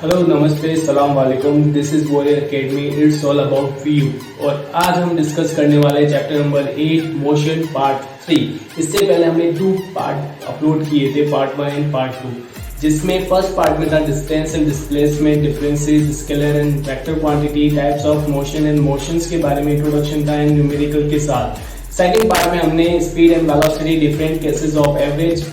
Hello नमस्ते सलाम वालेकुम। This is warrior academy, it's all about view. और आज हम डिस्कस करने वाले हैं चैप्टर नंबर 8 मोशन पार्ट 3। इससे पहले हमने 2 पार्ट अपलोड किए थे, पार्ट 1 एंड पार्ट 2, जिसमें फर्स्ट पार्ट में था distance and displacement, differences, scalar and vector quantity, types of motion and motions के बारे में इंट्रोडक्शन था एंड न्यूमेरिकल के साथ। सेकंड पार्ट में हमने speed and velocity, different cases of average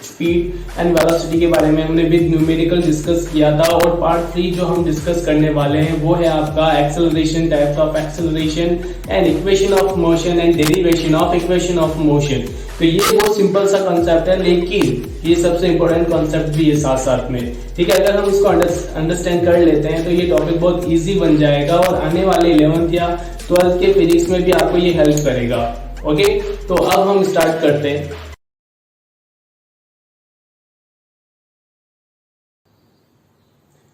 speed and velocity के बारे में हमने विद न्यूमेरिकल डिस्कस किया था। और पार्ट 3 जो हम डिस्कस करने वाले हैं वो है आपका acceleration, types of acceleration and equation of motion and derivation of equation of motion. तो ये बहुत सिंपल सा कॉन्सेप्ट है, लेकिन ये सबसे इंपॉर्टेंट कॉन्सेप्ट भी है साथ साथ में। ठीक है, अगर हम इसको अंडरस्टैंड कर लेते हैं तो ये टॉपिक बहुत इजी बन जाएगा और आने वाले 11th या 12th के फिजिक्स में भी आपको ये हेल्प करेगा। ओके, तो अब हम स्टार्ट करते हैं।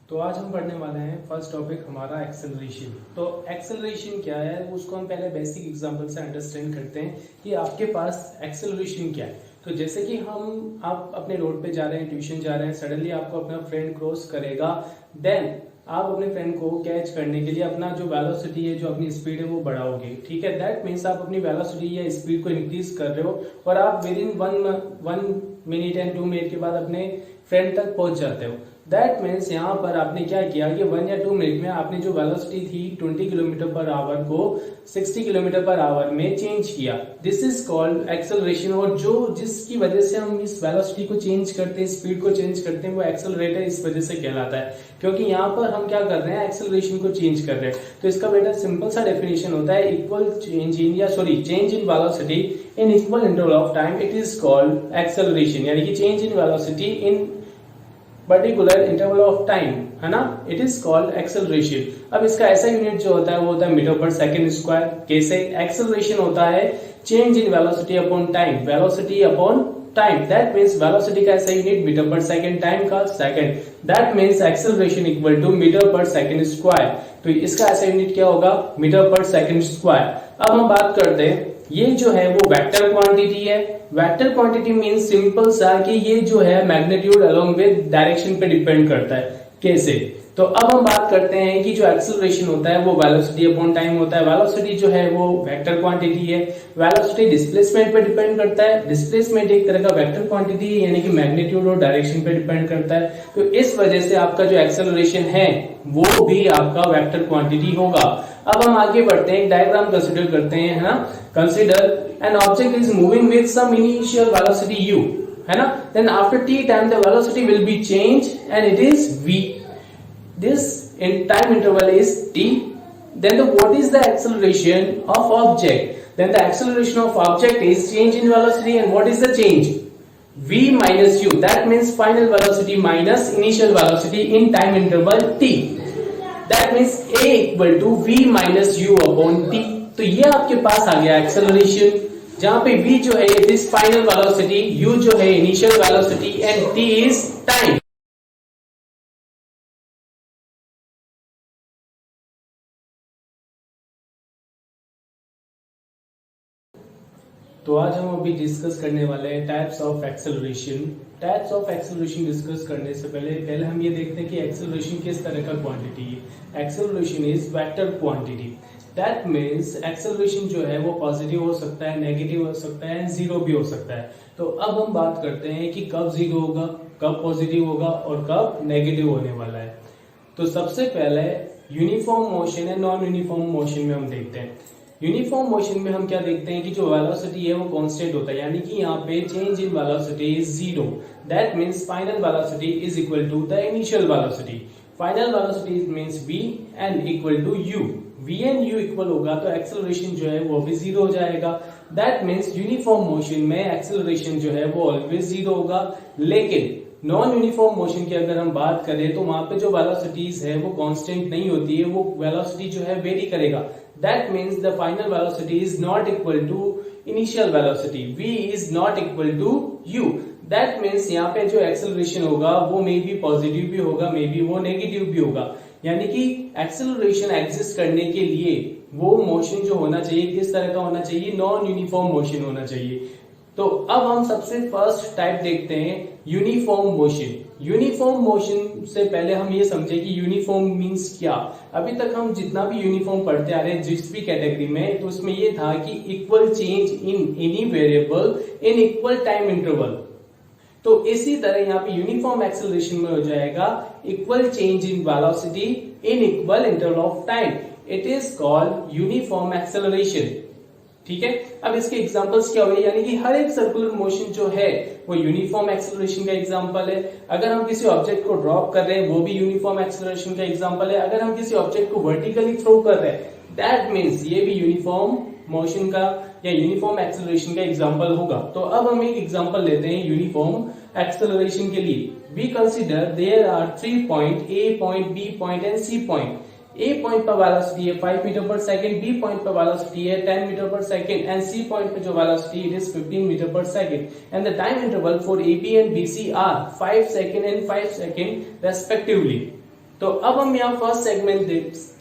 तो आज हम पढ़ने वाले हैं फर्स्ट टॉपिक हमारा एक्सेलरेशन। तो एक्सेलरेशन क्या है उसको हम पहले बेसिक एग्जांपल से अंडरस्टैंड करते हैं कि आपके पास एक्सेलरेशन क्या है। तो जैसे कि आप अपने रोड पे जा रहे हैं, ट्यूशन जा रहे हैं, सडनली आपको अपना फ्रेंड क्रॉस करेगा, देन आप अपने फ्रेंड को कैच करने के लिए अपना जो वेलोसिटी है, जो अपनी स्पीड है वो बढ़ाओगे। ठीक है, दैट मीन्स आप अपनी वेलोसिटी या स्पीड को इंक्रीज कर रहे हो और आप with in 1 minute and 2 minute के बाद अपने फ्रेंड तक पहुंच जाते हो। दैट मीन्स यहाँ पर आपने क्या किया कि 1 या 2 मिनट में आपने जो वेलोसिटी थी 20 किलोमीटर पर आवर को 60 किलोमीटर पर आवर में चेंज किया। This is called acceleration. और जो जिसकी वजह से हम इस वेलोसिटी को चेंज करते हैं, स्पीड को चेंज करते हैं, वो एक्सेलरेटर इस वजह से कहलाता है, क्योंकि यहाँ पर हम क्या कर रहे हैं, एक्सेलरेशन को चेंज कर रहे हैं। तो इसका बेटा सिंपल सा डेफिनेशन होता है, equal change in velocity in equal interval of time, it is called acceleration. यानी कि change in velocity in particular interval of time, है ना, इट इज कॉल्ड एक्सेलरेशन। अब इसका ऐसा यूनिट जो होता है वो होता है मीटर पर सेकंड स्क्वायर। कैसे? एक्सेलरेशन होता है change in velocity upon time, velocity upon time. That means velocity का ऐसा unit metre per second, time का second. That means acceleration equal to metre per second square. तो इसका ऐसा unit क्या होगा? Metre per second square. अब हम बात करते हैं, ये जो है वो वेक्टर क्वांटिटी है। वेक्टर क्वांटिटी मींस सिंपल सा कि ये जो है मैग्नीट्यूड अलोंग विद डायरेक्शन पे डिपेंड करता है। कैसे? तो अब हम बात करते हैं कि जो एक्सेलरेशन होता है वो वेलोसिटी अपॉन टाइम होता है। वेलोसिटी जो है वो वेक्टर क्वांटिटी है। वेलोसिटी डिस्प्लेसमेंट पे डिपेंड करता है। डिस्प्लेसमेंट एक तरह का वेक्टर क्वांटिटी है, यानी कि मैग्नीट्यूड और डायरेक्शन पे डिपेंड करता है। तो इस वजह से आपका जो एक्सेलरेशन है वो भी आपका वेक्टर क्वांटिटी होगा। अब हम आगे बढ़ते हैं, एक डायग्राम कंसिडर करते हैं, है ना। Consider an object is moving with some initial velocity u, है ना, then after t time the velocity will be change and it is v. This in time interval is t. Then what is the acceleration of object? Then the acceleration of object is change in velocity, and what is the change? V minus u. That means final velocity minus initial velocity in time interval t. That means a equal to v minus u upon t. तो ये आपके पास आ गया acceleration, जहां पे v जो है it is final velocity, u जो है initial velocity and t is time. तो आज हम अभी डिस्कस करने वाले हैं types of acceleration. Types of acceleration discuss करने से पहले हम ये देखते हैं कि एक्सेलरेशन किस तरह का क्वांटिटी है। Acceleration is vector quantity. That means acceleration जो है वो पॉजिटिव हो सकता है, नेगेटिव हो सकता है, जीरो भी हो सकता है। तो अब हम बात करते हैं कि कब जीरो होगा, कब पॉजिटिव होगा और कब नेगेटिव होने वाला है। तो सबसे पहले यूनिफॉर्म मोशन है, नॉन यूनिफॉर्म मोशन में हम देखते हैं। यूनिफॉर्म मोशन में हम क्या देखते हैं कि जो वेलोसिटी है वो कांस्टेंट होता है, यानी कि यहाँ पे change in velocity is zero. That means final velocity is equal to the initial velocity. Final velocity means v and equal to u। v and u equal होगा तो एक्सेलरेशन जो है वो भी जीरो हो जाएगा। दैट मींस यूनिफॉर्म मोशन में acceleration जो है वो ऑलवेज जीरो होगा। लेकिन नॉन यूनिफॉर्म मोशन की अगर हम बात करें तो वहां पे जो वेलोसिटीज है वो कांस्टेंट नहीं होती है, वो वेलोसिटी जो है वेरी करेगा। That means the final velocity is not equal to initial velocity, v is not equal to u। That means यहाँ पे जो एक्सेलरेशन होगा वो मे बी पॉजिटिव भी होगा, मे बी वो नेगेटिव भी होगा। यानी कि एक्सेलरेशन एग्जिस्ट करने के लिए वो मोशन जो होना चाहिए किस तरह का होना चाहिए? नॉन यूनिफॉर्म मोशन होना चाहिए। तो अब हम सबसे फर्स्ट टाइप देखते हैं यूनिफॉर्म मोशन। यूनिफॉर्म मोशन से पहले हम ये समझे कि यूनिफॉर्म मींस क्या। अभी तक हम जितना भी यूनिफॉर्म पढ़ते आ रहे हैं जिस भी कैटेगरी में, तो उसमें ये था कि equal change in any variable in equal time interval. तो इसी तरह यहाँ पे यूनिफॉर्म एक्सेलरेशन में हो जाएगा equal change in velocity in equal interval of time. It is called uniform acceleration. ठीक है, अब इसके एग्जांपल्स क्या हुए, यानी कि हर एक सर्कुलर मोशन जो है वो यूनिफॉर्म एक्सेलरेशन का एग्जांपल है। अगर हम किसी ऑब्जेक्ट को ड्रॉप कर रहे हैं वो भी यूनिफॉर्म एक्सेलरेशन का एग्जांपल है। अगर हम किसी ऑब्जेक्ट को वर्टिकली थ्रो कर रहे हैं दैट मीन्स ये भी यूनिफॉर्म मोशन का या यूनिफॉर्म एक्सेलरेशन का एग्जांपल होगा। तो अब हम एक एग्जांपल लेते हैं यूनिफॉर्म एक्सेलरेशन के लिए। We consider there are 3 point, A point, B point and C point. A point पर वेलोसिटी है 5 metre per second, B point पर वेलोसिटी है 10 metre per second and C point पे जो velocity it is 15 metre per second and the time interval for AB and BC are 5 second and 5 second respectively. तो अब हम यहाँ first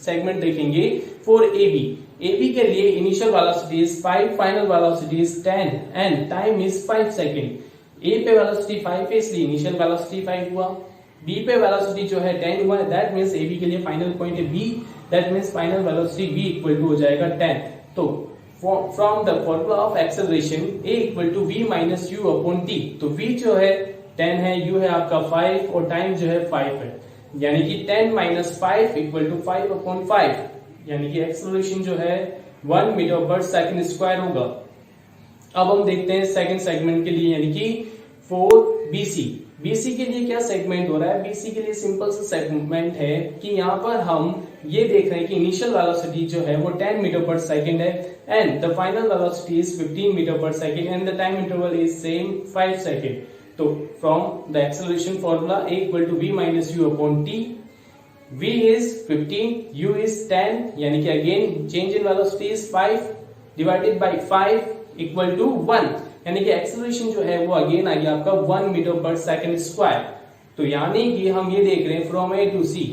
segment देखेंगे for AB। AB के लिए initial velocity is 5, final velocity is 10 and time is 5 second. A पे velocity 5 है इसलिए इनिशियल वेलोसिटी 5 हुआ। B पे वेलोसिटी जो है 10 हुआ है, दैट मींस AB के लिए फाइनल पॉइंट है B, that means final velocity B equal to हो जाएगा 10। तो from the formula of acceleration A equal to V minus U upon T। तो V जो है 10 है, U है आपका 5 और टाइम जो है 5 है, यानी कि 10 माइनस 5 इक्वल टू 5 अपॉन 5, यानी कि एक्सेलरेशन जो है 1 मीटर पर सेकंड स्क्वायर होगा। अब हम देखते हैं सेकंड सेगमेंट के लिए, यानी कि फॉर BC। BC के लिए क्या सेगमेंट हो रहा है, BC के लिए सिंपल सा सेगमेंट है कि यहाँ पर हम ये देख रहे हैं कि इनिशियल वेलोसिटी जो है वो 10 मीटर पर सेकंड है and the final velocity is 15 metre per second and the time interval is same 5 second. तो from the acceleration formula A equal to V minus U upon T, V is 15, U is 10, यानी कि again change in velocity is 5 divided by 5 equal to 1, यानी कि acceleration जो है वो again आ गया आपका 1 मीटर पर सेकंड स्क्वायर। तो यानी कि हम ये देख रहे हैं from A to C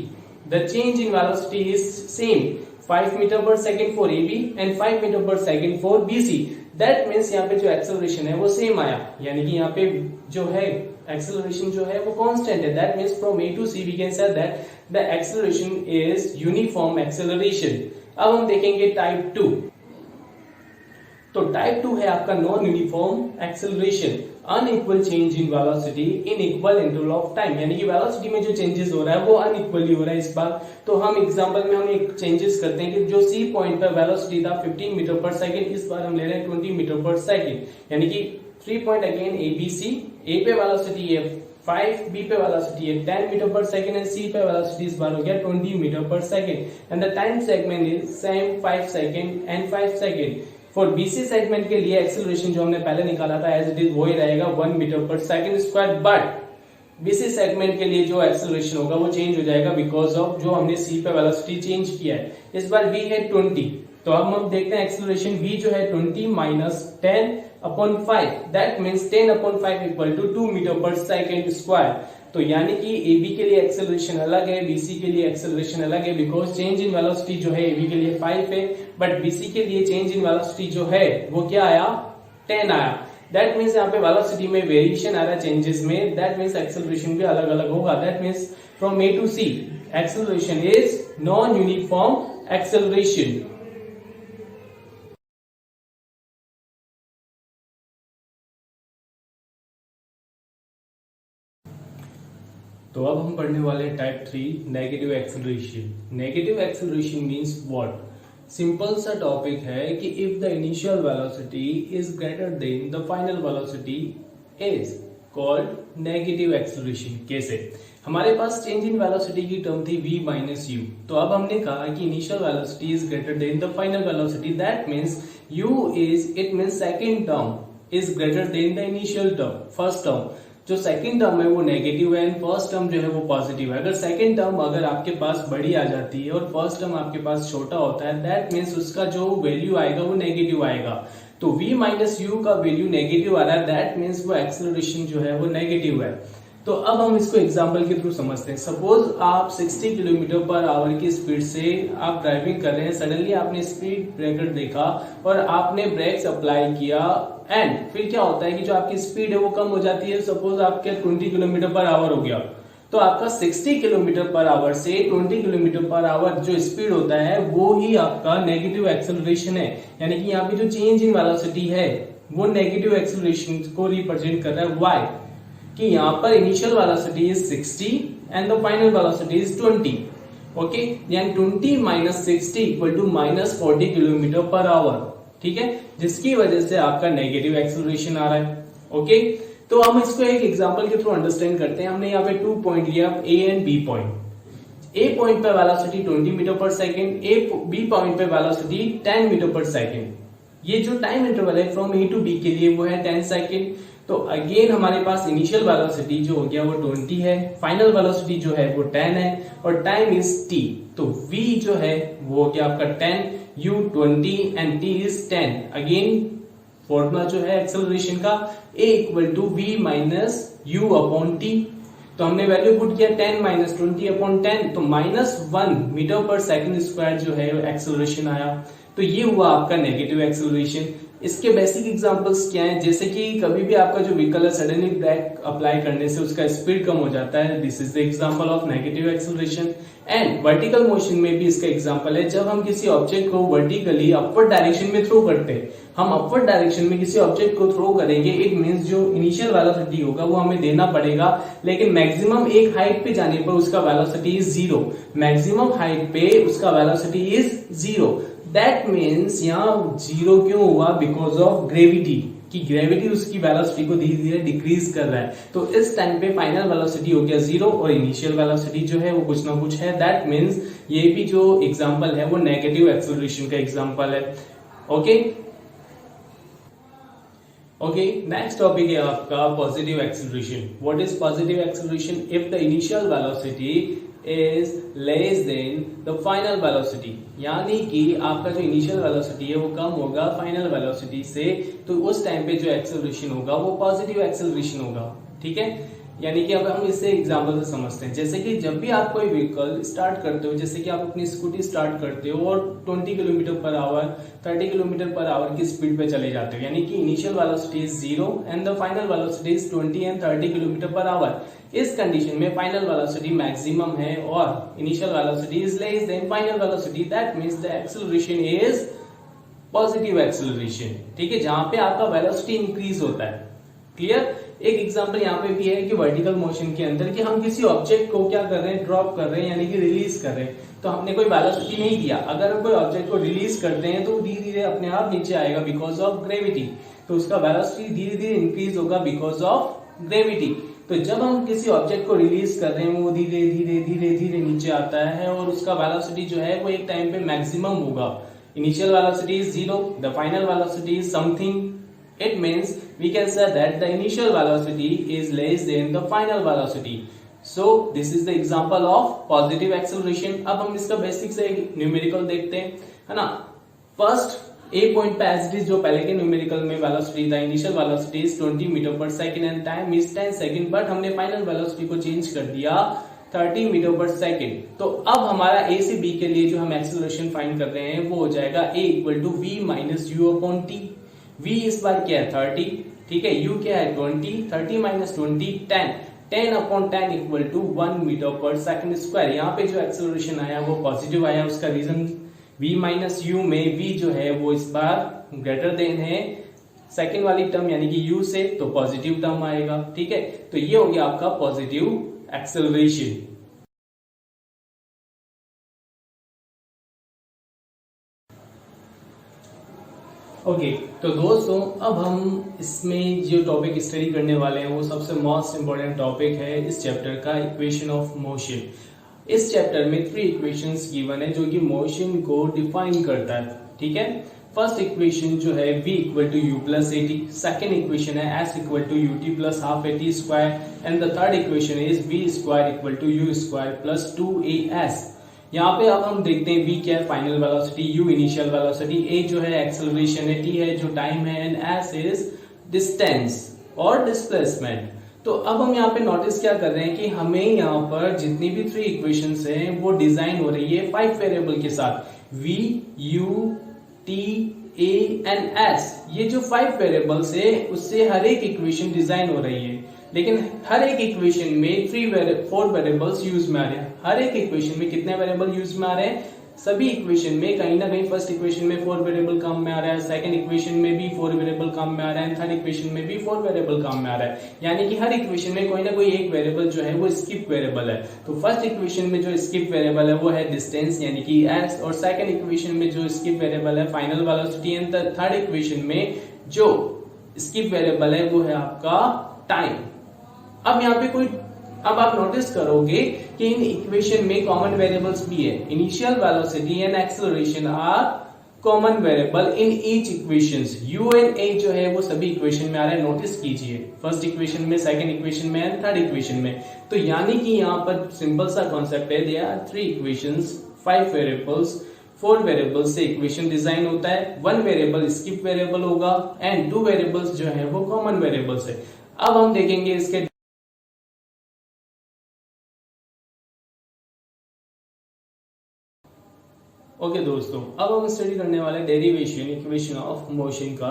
the change in velocity is same 5 metre per second for AB and 5 metre per second for BC। That means यहाँ पे जो एक्सेलरेशन है वो सेम आया, यानी कि यहाँ पे जो है एक्सेलरेशन जो है वो कांस्टेंट है। That means from A to C we can say that the acceleration is uniform acceleration. अब हम देखेंगे टाइप 2। तो टाइप 2 है आपका non uniform acceleration, unequal change in velocity in equal interval of time, यानी कि वेलोसिटी में जो चेंजेस हो रहा है वो अनइक्वली हो रहा है इस बार। तो हम एग्जांपल में हम एक चेंजेस करते हैं कि जो C पॉइंट पर वेलोसिटी था 15 मीटर पर सेकंड, इस बार हम ले रहे हैं 20 मीटर पर सेकंड, यानी कि 3 पॉइंट अगेन ABC। A पे वेलोसिटी है 5, B पे वेलोसिटी है 10 metre per second and C पे वेलोसिटी इस बार हो गया 20 metre per second and the time segment is same 5 second and 5 second. For BC segment के लिए एक्सेलरेशन जो हमने पहले निकाला था एज इट इज वो ही रहेगा 1 metre per second square, but BC segment के लिए जो एक्सेलरेशन होगा वो चेंज हो जाएगा बिकॉज ऑफ जो हमने C पे वेलोसिटी चेंज किया है। इस बार V है 20, तो अब हम देखते हैं एक्सेलरेशन V जो है 20 minus 10 upon 5, that means 10 upon 5 equal to 2 metre per second square. तो यानी कि AB के लिए एक्सेलरेशन अलग है, BC के लिए एक्सेलरेशन अलग है, बिकॉज चेंज इन वेलोसिटी जो है AB के लिए 5 है बट BC के लिए चेंज इन वेलोसिटी जो है वो क्या आया, 10 आया। दैट मींस यहाँ पे वेलोसिटी में वेरिएशन आ रहा है चेंजेस में, दैट मींस एक्सेलरेशन भी अलग अलग होगा। That means from A to C acceleration is non uniform acceleration. तो अब हम पढ़ने वाले हैं type 3 negative acceleration. Negative acceleration means what? Simple सा टॉपिक है कि if the initial velocity is greater than the final velocity is called negative acceleration. कैसे? हमारे पास चेंज इन वेलोसिटी की टर्म थी v माइनस यू, तो अब हमने कहा कि initial velocity is greater than the final velocity, that means u is, it means second term is greater than the initial term, first term. जो second term है वो नेगेटिव है एंड फर्स्ट टर्म जो है वो पॉजिटिव है। अगर second term अगर आपके पास बड़ी आ जाती है और फर्स्ट टर्म आपके पास छोटा होता है, दैट मींस उसका जो वैल्यू आएगा वो नेगेटिव आएगा। तो v माइनस यू का वैल्यू नेगेटिव आ रहा है, दैट मींस वो एक्सेलरेशन जो है वो नेगेटिव है। तो अब हम इसको एग्जाम्पल के थ्रू समझते हैं। सपोज आप 60 किलोमीटर पर आवर की स्पीड से आप ड्राइविंग कर रहे हैं, सडनली आपने स्पीड ब्रेकर देखा और आपने ब्रेक्स अप्लाई किया एंड फिर क्या होता है कि जो आपकी स्पीड है वो कम हो जाती है। सपोज आपके 20 किलोमीटर पर आवर हो गया, तो आपका 60 किलोमीटर पर आवर से 20 किलोमीटर पर आवर जो स्पीड होता है वो ही आपका नेगेटिव एक्सेलरेशन है। यानी कि यहाँ पे जो चेंज इन वेलोसिटी है वो नेगेटिव एक्सेलरेशन को रिप्रेजेंट कर रहा है। व्हाई? कि यहाँ पर initial velocity is 60 and the final velocity is 20। Okay, यानी 20 minus 60 equal to minus 40 kilometre per hour. ठीक है, जिसकी वजह से आपका नेगेटिव एक्सेलरेशन आ रहा है। ओके, तो हम इसको एक एग्जांपल के थ्रू अंडरस्टैंड करते हैं। हमने यहाँ पे 2 पॉइंट लिया, A and B point. A point पे velocity 20 metre per second, B point पे वेलोसिटी 10 मीटर पर सेकेंड। ये जो टाइम इंटरवल है फ्रॉम ए टू बी के लिए वो है 10 सेकेंड। तो अगेन हमारे पास इनिशियल वेलोसिटी जो हो गया वो 20 है, फाइनल वेलोसिटी जो है वो 10 है और टाइम इज t। तो v जो है वो हो गया आपका 10, u 20 and t is 10। Again formula जो है एक्सेलरेशन का a equal to v minus u upon t। तो हमने वैल्यू पुट किया 10 माइनस 20 अपॉन 10, तो -1 मीटर पर सेकंड स्क्वायर जो है एक्सेलरेशन आया। तो ये हुआ आपका नेगेटिव एक्सेलरेशन। इसके बेसिक एग्जांपल्स क्या हैं, जैसे कि कभी भी आपका जो व्हीकल है सडनली ब्रेक अप्लाई करने से उसका स्पीड कम हो जाता है, this is the example of negative acceleration. And vertical motion में भी इसका एग्जांपल है, जब हम किसी ऑब्जेक्ट को वर्टिकली अपवर्ड डायरेक्शन में थ्रो करते हैं, हम अपवर्ड डायरेक्शन में किसी ऑब्जेक्ट को थ्रो करेंगे, इट मींस जो इनिशियल वेलोसिटी होगा वो हमें देना पड़ेगा, लेकिन मैक्सिमम एक हाइट पे जाने पर उसका वेलोसिटी इज 0। मैक्सिमम हाइट पे उसका वेलोसिटी इज 0। दैट मीन्स यहाँ 0 क्यों हुआ? बिकॉज ऑफ ग्रेविटी, कि ग्रेविटी उसकी वेलोसिटी को धीरे धीरे डिक्रीज कर रहा है। तो इस टाइम पे फाइनल वेलोसिटी हो गया 0 और इनिशियल वेलोसिटी जो है वो कुछ ना कुछ है। दैट मीन्स ये भी जो एग्जांपल है वो नेगेटिव एक्सेलरेशन का एग्जांपल है। ओके, नेक्स्ट टॉपिक है आपका positive acceleration. What is positive acceleration? If the initial velocity is less than the final velocity, यानी कि आपका जो इनिशियल वेलोसिटी है वो कम होगा फाइनल वेलोसिटी से, तो उस टाइम पे जो एक्सेलरेशन होगा वो पॉजिटिव एक्सेलरेशन होगा। ठीक है, यानी कि अब हम इसे एग्जांपल से समझते हैं। जैसे कि जब भी आप कोई व्हीकल स्टार्ट करते हो, जैसे कि आप अपनी स्कूटी स्टार्ट करते हो और 20 kilometre per our 30 kilometre per our की स्पीड पे चले जाते हो, यानी कि initial velocity is 0 and the final velocity is 20 and 30 kilometre per our. इस कंडीशन में फाइनल वेलोसिटी मैक्सिमम है और initial velocity is less than final velocity. That means the acceleration is positive acceleration. ठीक है, जहां पे आपका वेलोसिटी इंक्रीज होता है। क्लियर? एक एग्जांपल यहाँ पे भी है कि वर्टिकल मोशन के अंदर कि हम किसी ऑब्जेक्ट को क्या कर रहे हैं, ड्रॉप कर रहे हैं, यानी कि रिलीज कर रहे हैं। तो हमने कोई वेलोसिटी नहीं दिया, अगर हम कोई ऑब्जेक्ट को रिलीज करते हैं तो धीरे धीरे अपने आप नीचे आएगा बिकॉज ऑफ ग्रेविटी। तो उसका वेलोसिटी धीरे धीरे इंक्रीज होगा बिकॉज ऑफ ग्रेविटी। तो जब हम किसी ऑब्जेक्ट को रिलीज कर रहे हैं वो धीरे धीरे धीरे धीरे नीचे आता है और उसका वेलोसिटी जो है वो एक टाइम पे मैक्सिमम होगा। Initial velocity is 0, the final velocity is something. It means we can say that the initial velocity is less than the final velocity. So this is the example of positive acceleration. अब हम इसका basic से numerical देखते हैं, है ना। First A point पे as it is जो पहले के न्यूमेरिकल में वेलोसिटी था, initial velocity is 20 metre per second and time is 10 second, but हमने फाइनल वेलोसिटी को चेंज कर दिया 30 मीटर पर सेकंड। तो अब हमारा ए से बी के लिए जो हम एक्सेलरेशन फाइंड कर रहे हैं वो हो जाएगा A equal to V minus you upon T. v इस बार क्या है 30, ठीक है, u क्या है 20, 30 minus 20 10, 10 upon 10 equal to 1 metre per second square. यहाँ पे जो एक्सेलरेशन आया वो पॉजिटिव आया, उसका रीजन v माइनस u में v जो है वो इस बार ग्रेटर देन है सेकंड वाली टर्म यानी कि u से, तो पॉजिटिव टर्म आएगा। ठीक है, तो ये हो गया आपका पॉजिटिव एक्सेलरेशन। ओके, तो दोस्तों अब हम इसमें जो टॉपिक स्टडी करने वाले हैं वो सबसे मोस्ट इंपॉर्टेंट टॉपिक है इस चैप्टर का, इक्वेशन ऑफ मोशन। इस चैप्टर में 3 इक्वेशंस गिवन है जो कि मोशन को डिफाइन करता है। ठीक है, फर्स्ट इक्वेशन जो है v equal to u plus at, second equation है s equal to u t plus half at square and the third equation is v square equal to u square plus 2as। यहाँ पे अब हम देखते हैं v क्या है final velocity, u initial velocity, a जो है एक्सेलरेशन है, t है जो टाइम है एंड s इज डिस्टेंस और डिस्प्लेसमेंट। तो अब हम यहाँ पे नोटिस क्या कर रहे हैं कि हमें यहाँ पर जितनी भी 3 इक्वेशंस हैं वो डिजाइन हो रही है 5 वेरिएबल के साथ, v, u, t, a and s। ये जो 5 वेरिएबल्स है उससे हर एक इक्वेशन डिजाइन हो रही है, लेकिन हर एक इक्वेशन में 4 वेरिएबल्स यूज में आ रहे हैं। हर एक इक्वेशन में कितने वेरिएबल यूज में आ रहे हैं? सभी इक्वेशन में कहीं ना कहीं फर्स्ट इक्वेशन में 4 वेरिएबल काम में आ रहा है, सेकंड इक्वेशन में भी 4 वेरिएबल काम में आ रहा है, थर्ड इक्वेशन में भी 4 वेरिएबल काम में आ रहा है। यानी कि हर इक्वेशन में कोई ना कोई एक वेरिएबल जो है वो स्किप वेरिएबल है। तो फर्स्ट इक्वेशन में जो स्किप वेरिएबल है वो है डिस्टेंस यानी कि s, और सेकंड इक्वेशन में जो स्किप वेरिएबल है final velocity, and third equation में जो स्किप वेरिएबल है वो है आपका टाइम। अब यहाँ पे अब आप नोटिस करोगे कि इन इक्वेशन में कॉमन वेरिएबल्स भी है। Initial velocity and acceleration are common variable in each equations. u and a जो है वो सभी इक्वेशन में आ रहा है, नोटिस कीजिए, फर्स्ट इक्वेशन में, सेकंड इक्वेशन में एंड थर्ड इक्वेशन में। तो यानी कि यहाँ पर सिंपल सा कॉन्सेप्ट है, there are 3 equations, 5 variables, 4 variable से इक्वेशन डिजाइन होता है, 1 वेरिएबल स्किप वेरिएबल होगा एंड 2 वेरिएबल्स जो है वो कॉमन वेरिएबल्स है। अब हम देखेंगे इसके ओके दोस्तों, अब हम स्टडी करने वाले डेरिवेशन इक्वेशन ऑफ मोशन का,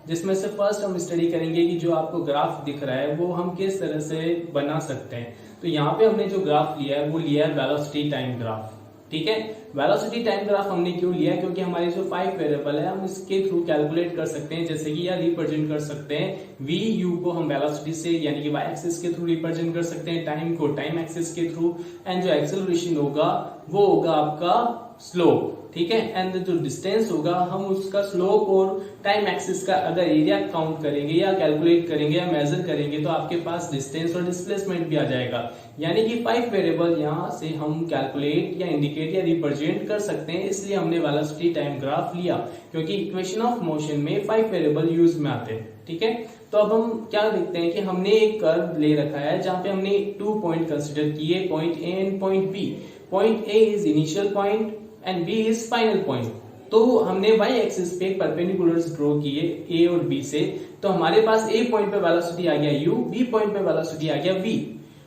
जिसमें से फर्स्ट हम स्टडी करेंगे कि जो आपको ग्राफ दिख रहा है वो हम किस तरह से बना सकते हैं। तो यहाँ पे हमने जो ग्राफ लिया है वो लिया है वेलोसिटी टाइम ग्राफ। ठीक है, वेलोसिटी टाइम ग्राफ हमने क्यों लिया? क्योंकि हमारे जो 5 वेरिएबल है हम इसके थ्रू कैलकुलेट कर सकते हैं, जैसे कि या रिप्रेजेंट कर सकते हैं v u को हम वेलोसिटी से यानी कि y एक्सिस के थ्रू रिप्रेजेंट कर सकते हैं, टाइम को टाइम एक्सिस के थ्रू, एंड जो एक्सेलरेशन होगा वो होगा आपका स्लोप। ठीक है, एंड जो डिस्टेंस होगा हम उसका स्लोप और टाइम एक्सिस का अगर एरिया काउंट करेंगे या कैलकुलेट करेंगे या मेजर करेंगे तो आपके पास डिस्टेंस और डिस्प्लेसमेंट भी आ जाएगा। यानी कि 5 वेरिएबल यहाँ से हम कैलकुलेट या इंडिकेट या रिप्रेजेंट कर सकते हैं, इसलिए हमने वेलोसिटी टाइम ग्राफ लिया, क्योंकि इक्वेशन ऑफ मोशन में 5 वेरिएबल यूज में आते हैं। ठीक है, तो अब हम क्या देखते हैं कि हमने एक कर्व ले रखा है जहां पे हमने 2 पॉइंट कंसिडर किए, point A and point B. Point A is initial point and B is final point. तो हमने y एक्सिस पे परपेंडिकुलर्स ड्रॉ किए a और b से, तो हमारे पास a पॉइंट पे वेलोसिटी आ गया u, b पॉइंट पे वेलोसिटी आ गया v।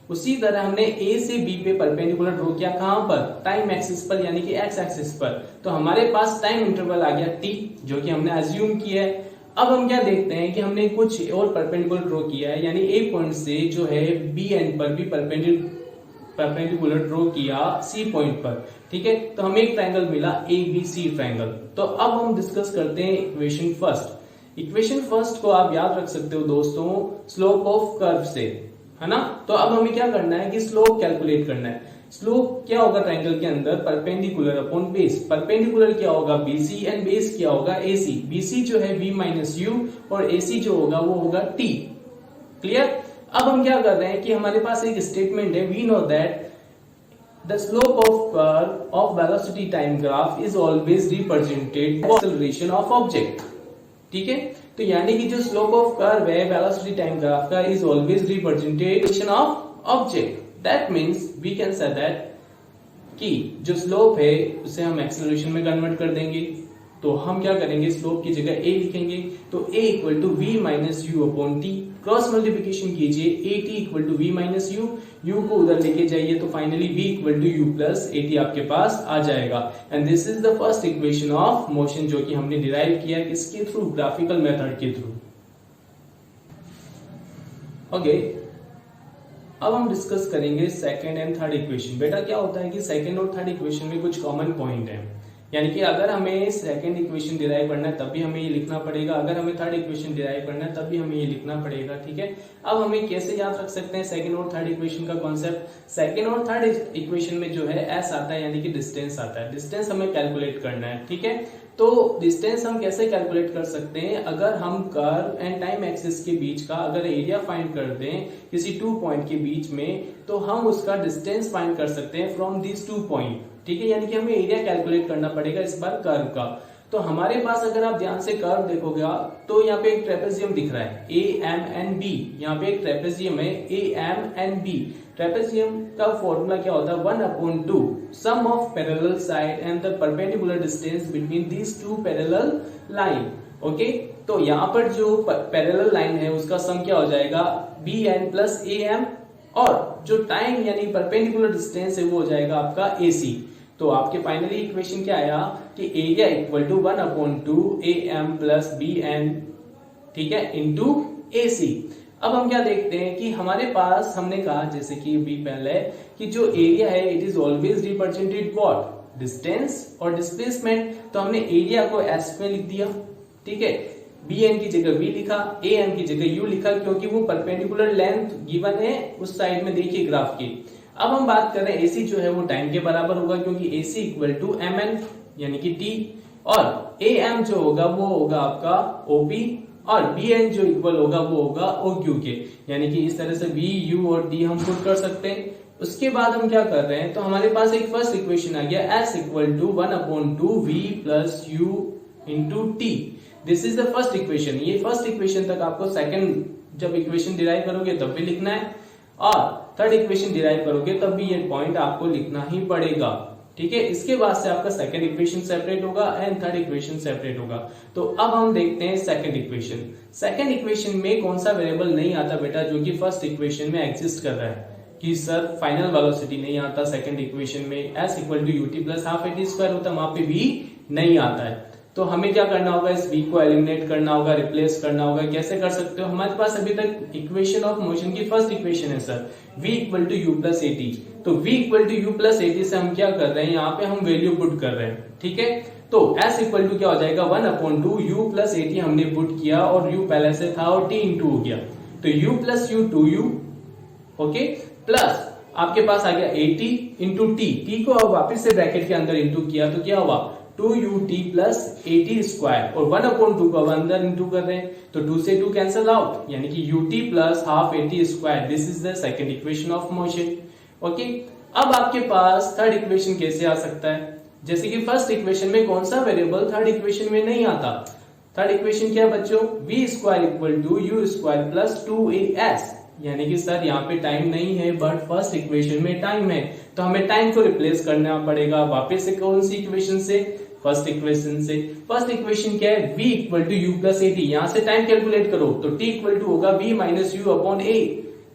उसी तरह हमने a से b पे परपेंडिकुलर ड्रॉ किया, कहां पर? टाइम एक्सिस पर यानी कि x एक्सिस पर। तो हमारे पास टाइम इंटरवल आ गया t, जो कि हमने अज्यूम किया है। अब हम क्या देखते हैं कि हमने कुछ और परपेंडिकुलर ड्रॉ किया है, यानी a पॉइंट से जो है b एंड पर भी परपेंडिकुलर ड्रॉ किया C पॉइंट पर। ठीक है, तो हमें एक ट्रायंगल मिला ABC ट्रायंगल। तो अब हम डिस्कस करते हैं इक्वेशन फर्स्ट। इक्वेशन फर्स्ट को आप याद रख सकते हो दोस्तों स्लोप ऑफ कर्व से, है ना। तो अब हमें क्या करना है कि स्लोप कैलकुलेट करना है। स्लोप क्या होगा ट्रायंगल के अंदर? Perpendicular upon base. परपेंडिकुलर क्या होगा? BC एंड बेस क्या होगा? AC। BC जो है v माइनस u और AC जो होगा वो होगा t। क्लियर? अब हम क्या कर रहे हैं कि हमारे पास एक स्टेटमेंट है, we know that the slope of curve of velocity time graph is always represented acceleration of object. ठीक है, तो यानी कि जो स्लोप ऑफ कर्व है वेलोसिटी टाइम ग्राफ का is always represented acceleration of object. That means we can say that कि जो स्लोप है उसे हम एक्सेलरेशन में कन्वर्ट कर देंगे। तो हम क्या करेंगे, स्लोप की जगह a लिखेंगे, तो a equal to v minus you upon t. Cross multiplication कीजिए, at equal to v minus u, u को उधर लेके जाइए तो finally v equal to u plus at आपके पास आ जाएगा। And this is the first equation of motion, जो कि हमने डिराइव किया किसके थ्रू? ग्राफिकल मेथड के थ्रू। ओके, अब हम डिस्कस करेंगे सेकंड एंड थर्ड इक्वेशन। बेटा क्या होता है कि सेकंड और थर्ड इक्वेशन में कुछ कॉमन पॉइंट है, यानी कि अगर हमें सेकंड इक्वेशन डिराइव करना है तब भी हमें ये लिखना पड़ेगा, अगर हमें थर्ड इक्वेशन डिराइव करना है तब भी हमें ये लिखना पड़ेगा। ठीक है, अब हमें कैसे याद रख सकते हैं सेकंड और थर्ड इक्वेशन का कॉन्सेप्ट? सेकंड और थर्ड इक्वेशन में जो है s आता है यानी कि डिस्टेंस आता है। डिस्टेंस हमें कैलकुलेट करना है। ठीक है, तो डिस्टेंस हम कैसे कैलकुलेट कर सकते हैं? अगर हम कर्व एंड टाइम एक्सिस के बीच का अगर एरिया फाइंड कर दें किसी 2 पॉइंट के बीच में, तो हम उसका डिस्टेंस फाइंड कर सकते हैं फ्रॉम दिस 2 पॉइंट। ठीक है, यानी कि हमें एरिया कैलकुलेट करना पड़ेगा इस बार कर्व का। तो हमारे पास अगर आप ध्यान से कर्व देखोगे तो यहाँ पे एक ट्रेपेजियम दिख रहा है AMNB। यहाँ पे एक ट्रेपेजियम है AMNB। ट्रेपेजियम का फॉर्मूला क्या होता है? 1/2 sum of parallel side and the perpendicular distance between these 2 parallel line. Okay, तो यहाँ पर जो पैरेलल लाइन है उसका सम क्या हो जाएगा bn प्लस am, और जो टाइम यानी परपेंडिकुलर डिस्टेंस है वो हो जाएगा आपका ac। तो आपके फाइनली इक्वेशन क्या आया कि area equal to 1/2 am plus bn, ठीक है, इंटू ac। अब हम क्या देखते हैं कि हमारे पास हमने कहा जैसे कि अभी पहले कि जो एरिया है it is always represented what, distance और डिस्प्लेसमेंट। तो हमने एरिया को s में लिख दिया, ठीक है, bn की जगह v लिखा, am की जगह u लिखा, क्योंकि वो परपेंडिकुलर लेंथ गिवन है उस साइड में देखिए ग्राफ की। अब हम बात कर रहे हैं AC जो है वो टाइम के बराबर होगा, क्योंकि AC इक्वल टू mn यानी कि t, और am जो होगा वो होगा आपका OP, और bn जो इक्वल होगा वो होगा OQ के, यानी कि इस तरह से v, u और t हम पुट कर सकते हैं। उसके बाद हम क्या कर रहे हैं, तो हमारे पास एक फर्स्ट इक्वेशन आ गया s equal to 1/2 v plus u into t। This is the first equation. ये फर्स्ट इक्वेशन तक आपको सेकंड जब इक्वेशन डिराइव करोगे तब भी लिखना है, और थर्ड इक्वेशन डिराइव करोगे तब भी ये पॉइंट आपको लिखना ही पड़ेगा, ठीक है। इसके बाद से आपका सेकंड इक्वेशन सेपरेट होगा एंड थर्ड इक्वेशन सेपरेट होगा। तो अब हम देखते हैं सेकंड इक्वेशन। सेकंड इक्वेशन में कौन सा वेरिएबल नहीं आता बेटा, जो कि फर्स्ट इक्वेशन में एग्जिस्ट कर रहा है कि सर फाइनल वेलोसिटी नहीं आता सेकंड इक्वेशन में, s equal to ut plus half at square होता है, वहां पे v नहीं आता है। तो हमें क्या करना होगा, इस v को एलिमिनेट करना होगा, रिप्लेस करना होगा। कैसे कर सकते हो, हमारे पास अभी तक इक्वेशन ऑफ मोशन की फर्स्ट इक्वेशन है sir v equal to u plus at। तो v equal to u plus at से हम क्या कर रहे हैं, यहाँ पे हम वैल्यू पुट कर रहे हैं, ठीक है। तो s इक्वल टू क्या हो जाएगा 1/2 u प्लस at हमने पुट किया, और u पहले से था और t इंटू हो गया, तो u plus u 2u, okay, plus आपके पास आ गया at इंटू t को अब वापिस से ब्रैकेट के अंदर इंटू किया तो क्या हुआ 2ut प्लस at स्क्वायर, और 1/2 को अब अंदर इंटू कर रहे हैं तो 2 से 2 कैंसल आउट, यानी कि ut plus half at square. This is the second equation of motion, okay. अब आपके पास थर्ड इक्वेशन कैसे आ सकता है, जैसे कि फर्स्ट इक्वेशन में कौन सा वेरिएबल थर्ड इक्वेशन में नहीं आता। थर्ड इक्वेशन क्या है बच्चों, v square equal to u square plus 2as, यानी कि सर यहाँ पे टाइम नहीं है बट फर्स्ट इक्वेशन में टाइम है, तो हमें टाइम को रिप्लेस करना पड़ेगा वापस से कौन सी इक्वेशन से, फर्स्ट इक्वेशन से। फर्स्ट इक्वेशन क्या है, v equal to u plus at, यहाँ से टाइम कैलकुलेट करो तो t इक्वल टू होगा v minus you upon a,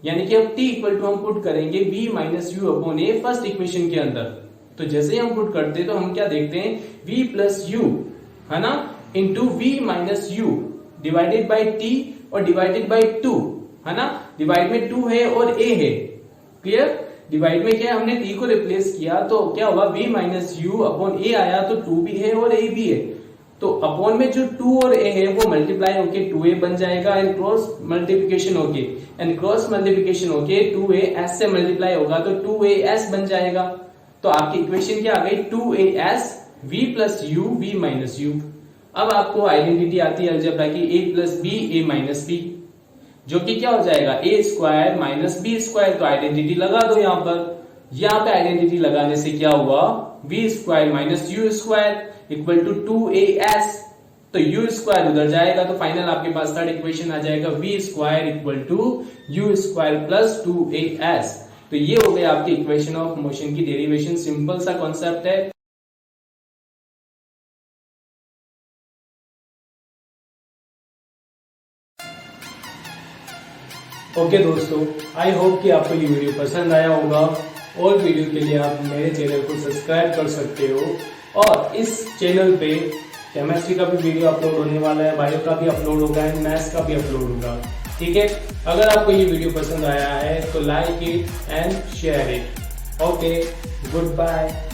यानी कि अब t इक्वल टू हम पुट करेंगे v minus you upon a first equation के अंदर। तो जैसे ही हम पुट करते हैं तो हम क्या देखते हैं v प्लस यू, है ना, into v minus you divided by t और डिवाइडेड बाई 2, है ना, डिवाइड में 2 है और a है, क्लियर। डिवाइड में क्या है, हमने t को रिप्लेस किया तो क्या होगा v minus you upon a आया, तो 2 भी है और a भी है, तो अपॉन में जो 2 और a है वो मल्टीप्लाई होके 2a बन जाएगा, एंड क्रॉस मल्टीप्लिकेशन होके 2a s से मल्टीप्लाई होगा तो 2as बन जाएगा। तो आपकी इक्वेशन क्या आ गई 2as v plus u v minus u। अब आपको आइडेंटिटी आती है अलजेब्रा की a plus b a minus b, जो कि क्या हो जाएगा a square minus b square. तो आइडेंटिटी लगा दो यहाँ पे आइडेंटिटी लगाने से क्या हुआ v square minus u square equal to 2as, तो u स्क्वायर उधर जाएगा तो फाइनल आपके पास थर्ड इक्वेशन आ जाएगा v square equal to u square plus 2as। तो ये हो गया आपकी इक्वेशन ऑफ मोशन की डेरिवेशन, सिंपल सा कॉन्सेप्ट है। ओके दोस्तों, आई होप कि आपको ये वीडियो पसंद आया होगा, और वीडियो के लिए आप मेरे चैनल को सब्सक्राइब कर सकते हो, और इस चैनल पे केमिस्ट्री का भी वीडियो अपलोड होने वाला है, बायो का भी अपलोड होगा एंड मैथ्स का भी अपलोड होगा, ठीक है। अगर आपको ये वीडियो पसंद आया है तो like it and share it. Okay, good bye.